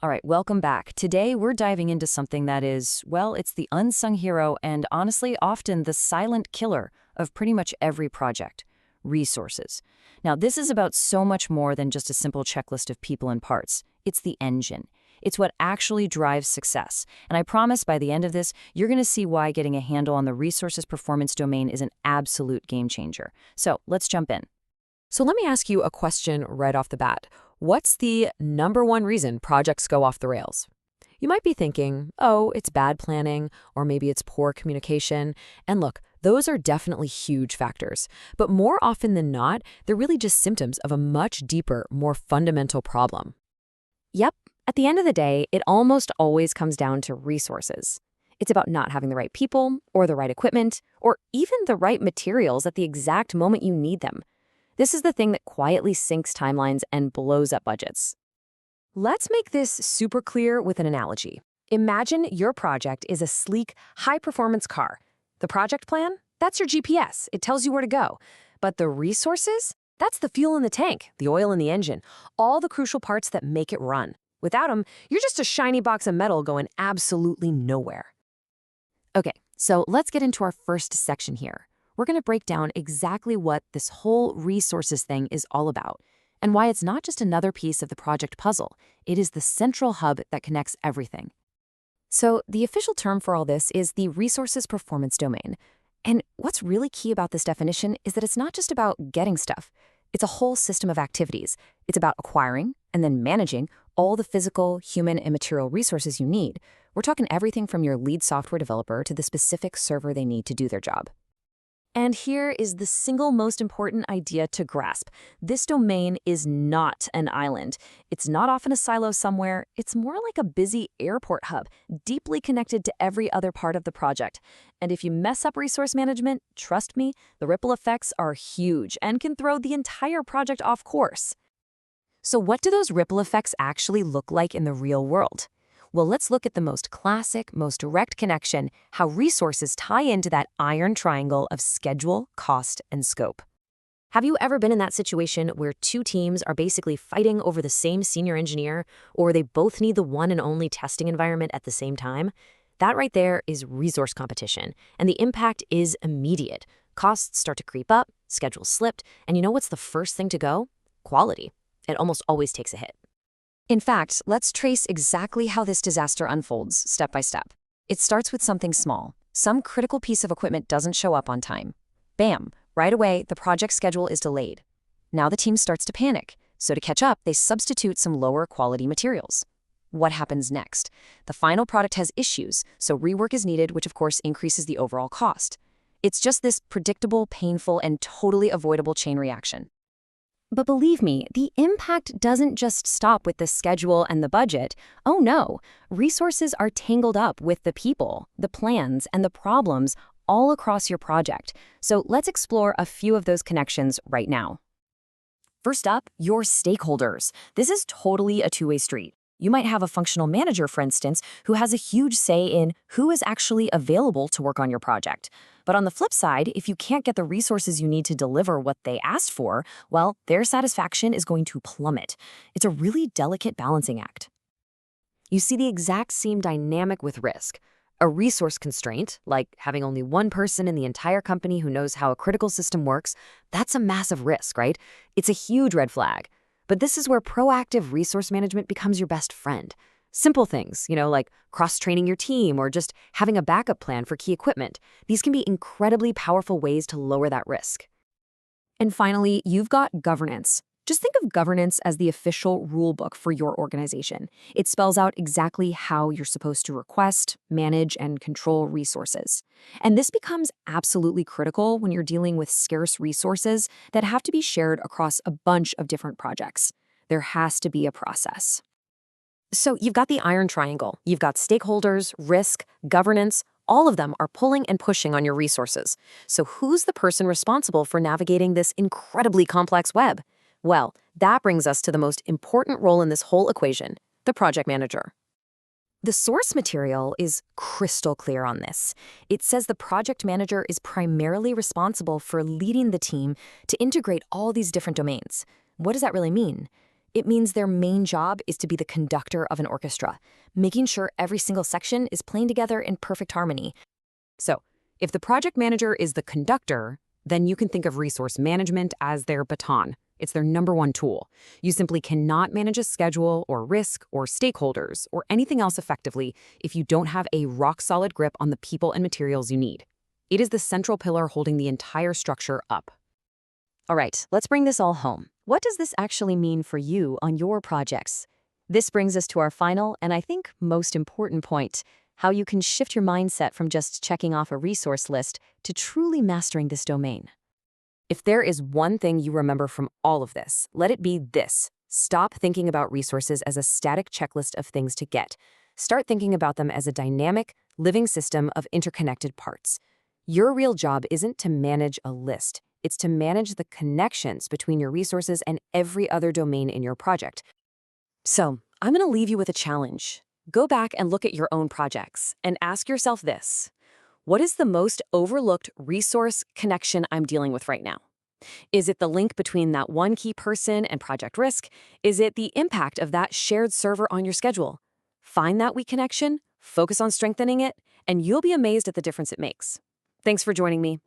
All right, welcome back. Today, we're diving into something that is, well, it's the unsung hero and honestly, often the silent killer of pretty much every project: resources. Now, this is about so much more than just a simple checklist of people and parts. It's the engine. It's what actually drives success. And I promise by the end of this, you're going to see why getting a handle on the resources performance domain is an absolute game changer. So let's jump in. So let me ask you a question right off the bat. What's the number one reason projects go off the rails? You might be thinking, oh, it's bad planning, or maybe it's poor communication. And look, those are definitely huge factors. But more often than not, they're really just symptoms of a much deeper, more fundamental problem. Yep, at the end of the day, it almost always comes down to resources. It's about not having the right people, or the right equipment, or even the right materials at the exact moment you need them. This is the thing that quietly sinks timelines and blows up budgets. Let's make this super clear with an analogy. Imagine your project is a sleek, high-performance car. The project plan? That's your GPS. It tells you where to go. But the resources? That's the fuel in the tank, the oil in the engine, all the crucial parts that make it run. Without them, you're just a shiny box of metal going absolutely nowhere. Okay, so let's get into our first section here. We're going to break down exactly what this whole resources thing is all about, and why it's not just another piece of the project puzzle. It is the central hub that connects everything. So the official term for all this is the resources performance domain. And what's really key about this definition is that it's not just about getting stuff. It's a whole system of activities. It's about acquiring and then managing all the physical, human, and material resources you need. We're talking everything from your lead software developer to the specific server they need to do their job. And here is the single most important idea to grasp. This domain is not an island. It's not off in a silo somewhere. It's more like a busy airport hub, deeply connected to every other part of the project. And if you mess up resource management, trust me, the ripple effects are huge and can throw the entire project off course. So what do those ripple effects actually look like in the real world? Well, let's look at the most classic, most direct connection, how resources tie into that iron triangle of schedule, cost, and scope. Have you ever been in that situation where two teams are basically fighting over the same senior engineer, or they both need the one and only testing environment at the same time? That right there is resource competition, and the impact is immediate. Costs start to creep up, schedules slipped, and you know what's the first thing to go? Quality. It almost always takes a hit. In fact, let's trace exactly how this disaster unfolds, step by step. It starts with something small. Some critical piece of equipment doesn't show up on time. Bam! Right away, the project schedule is delayed. Now the team starts to panic. So to catch up, they substitute some lower quality materials. What happens next? The final product has issues, so rework is needed, which of course increases the overall cost. It's just this predictable, painful, and totally avoidable chain reaction. But believe me, the impact doesn't just stop with the schedule and the budget. Oh no, resources are tangled up with the people, the plans, and the problems all across your project. So let's explore a few of those connections right now. First up, your stakeholders. This is totally a two-way street. You might have a functional manager, for instance, who has a huge say in who is actually available to work on your project. But on the flip side, if you can't get the resources you need to deliver what they asked for, well, their satisfaction is going to plummet. It's a really delicate balancing act. You see the exact same dynamic with risk. A resource constraint, like having only one person in the entire company who knows how a critical system works, that's a massive risk, right? It's a huge red flag. But this is where proactive resource management becomes your best friend. Simple things, like cross-training your team or just having a backup plan for key equipment. These can be incredibly powerful ways to lower that risk. And finally, you've got governance. Just think of governance as the official rule book for your organization. It spells out exactly how you're supposed to request, manage, and control resources. And this becomes absolutely critical when you're dealing with scarce resources that have to be shared across a bunch of different projects. There has to be a process. So you've got the iron triangle. You've got stakeholders, risk, governance. All of them are pulling and pushing on your resources. So who's the person responsible for navigating this incredibly complex web? Well, that brings us to the most important role in this whole equation, the project manager. The source material is crystal clear on this. It says the project manager is primarily responsible for leading the team to integrate all these different domains. What does that really mean? It means their main job is to be the conductor of an orchestra, making sure every single section is playing together in perfect harmony. So, if the project manager is the conductor, then you can think of resource management as their baton. It's their number one tool. You simply cannot manage a schedule or risk or stakeholders or anything else effectively if you don't have a rock-solid grip on the people and materials you need. It is the central pillar holding the entire structure up. All right, let's bring this all home. What does this actually mean for you on your projects? This brings us to our final and I think most important point, how you can shift your mindset from just checking off a resource list to truly mastering this domain. If there is one thing you remember from all of this, let it be this. Stop thinking about resources as a static checklist of things to get. Start thinking about them as a dynamic, living system of interconnected parts. Your real job isn't to manage a list. It's to manage the connections between your resources and every other domain in your project. So, I'm going to leave you with a challenge. Go back and look at your own projects and ask yourself this. What is the most overlooked resource connection I'm dealing with right now? Is it the link between that one key person and project risk? Is it the impact of that shared server on your schedule? Find that weak connection, focus on strengthening it, and you'll be amazed at the difference it makes. Thanks for joining me.